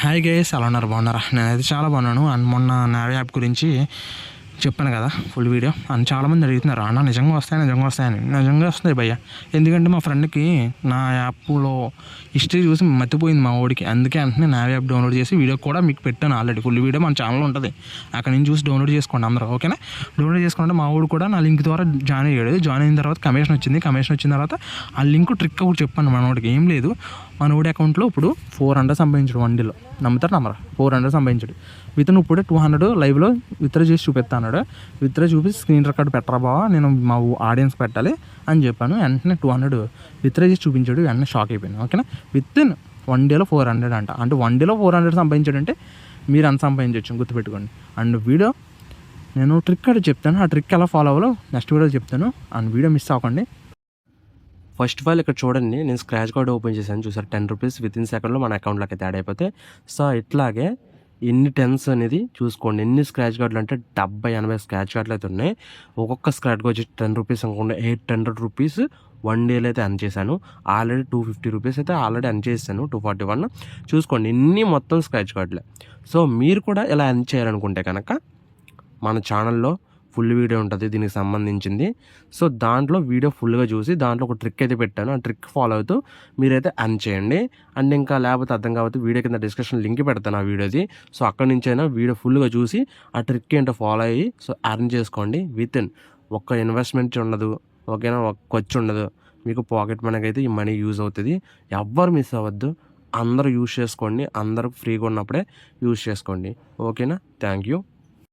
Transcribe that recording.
Hi guys, ఎలా ఉన్నారు? బాగున్నారా? నేనైతే చాలా బాగున్నాను. అండ్ మొన్న నావీ యాప్ గురించి చెప్పాను కదా ఫుల్ వీడియో. అండ్ చాలామంది అడుగుతున్నారు, అన్న నిజంగా వస్తాయని. నిజంగా వస్తాయి భయ్య. ఎందుకంటే మా ఫ్రెండ్కి నా యాప్లో హిస్టరీ చూసి మర్చిపోయింది మా వాడికి. అందుకే వెంటనే నావీ యాప్ డౌన్లోడ్ చేసి వీడియో కూడా మీకు పెట్టాను ఆల్రెడీ. ఫుల్ వీడియో మన ఛానల్లో ఉంటుంది, అక్కడ నుంచి చూసి డౌన్లోడ్ చేసుకోండి అందరూ. ఓకేనా? డౌన్లోడ్ చేసుకుంటే మా వాడు కూడా నా లింక్ ద్వారా జాయిన్ అయ్యాడు. జాయిన్ అయిన తర్వాత కమిషన్ వచ్చిన తర్వాత ఆ లింక్ ట్రిక్ ఒకటి చెప్పాను మన వాడికి. ఏం లేదు, మన వాడి అకౌంట్లో ఇప్పుడు 400 సంపాదించాడు వన్డేలో. నమ్ముతారు 400 సంపాదించాడు. వితను ఇప్పుడే 200 లైవ్లో విత్డ్రా చేసి చూపిస్తాడు. విత్డ్రా చూపించి స్క్రీన్ రికార్డ్ పెట్టరా బావా, నేను మా ఆడియన్స్ పెట్టాలి అని చెప్పాను. వెంటనే 200 విత్డ్రా చేసి చూపించాడు. వెంటనే షాక్ అయిపోయాను. ఓకేనా? విత్ ఇన్ 1 డేలో 400 అంట. అంటే 1 డేలో 400 సంపాదించాడంటే మీరు అంత సంపాదించవచ్చు, గుర్తుపెట్టుకోండి. అండ్ వీడియో నేను ట్రిక్ అది చెప్తాను, ఆ ట్రిక్ ఎలా ఫాలో అవ్వాలో నెక్స్ట్ వీడియో చెప్తాను. అండ్ వీడియో మిస్ అవ్వకండి. ఫస్ట్ ఆఫ్ ఆల్ ఇక్కడ చూడండి, నేను స్క్రాచ్ కార్డ్ ఓపెన్ చేశాను. చూసారు, 10 రూపీస్ విత్ ఇన్ సెకండ్లో మన అకౌంట్లోకి అయితే యాడ్ అయిపోతే. సో ఇట్లాగే ఎన్ని టెన్స్ అనేది చూసుకోండి. ఎన్ని స్క్రాచ్ కార్డులు అంటే 70-80 స్క్రాచ్ కార్డులు అయితే ఉన్నాయి. ఒక్కొక్క స్క్రాచ్కి వచ్చి 10 రూపీస్ అనుకోండి, 800 రూపీస్ 1 డేలో అయితే అర్న్ చేశాను. ఆల్రెడీ 250 రూపీస్ అయితే ఆల్రెడీ అర్న్ చేశాను. 241 చూసుకోండి, ఇన్ని మొత్తం స్క్రాచ్ కార్డులే. సో మీరు కూడా ఇలా అర్న్ చేయాలనుకుంటే కనుక మన ఛానల్లో ఫుల్ వీడియో ఉంటుంది దీనికి సంబంధించింది. సో దాంట్లో వీడియో ఫుల్గా చూసి దాంట్లో ఒక ట్రిక్ అయితే పెట్టాను. ఆ ట్రిక్ ఫాలో అవుతూ మీరైతే అర్న్ చేయండి. అండ్ ఇంకా లేకపోతే అర్థం కాకపోతే వీడియో కింద డిస్క్రిప్షన్ లింక్ పెడతాను ఆ వీడియోది. సో అక్కడి నుంచి అయినా వీడియో ఫుల్గా చూసి ఆ ట్రిక్ ఏంటో ఫాలో అయ్యి సో అర్న్ చేసుకోండి. విత్ ఇన్ ఒక్క ఇన్వెస్ట్మెంట్ ఉండదు, ఓకేనా? ఒక్క ఖర్చు ఉండదు. మీకు పాకెట్ మనీకి అయితే ఈ మనీ యూజ్ అవుతుంది. ఎవ్వరు మిస్ అవ్వద్దు, అందరూ యూజ్ చేసుకోండి. అందరూ ఫ్రీగా ఉన్నప్పుడే యూజ్ చేసుకోండి. ఓకేనా? Thank you.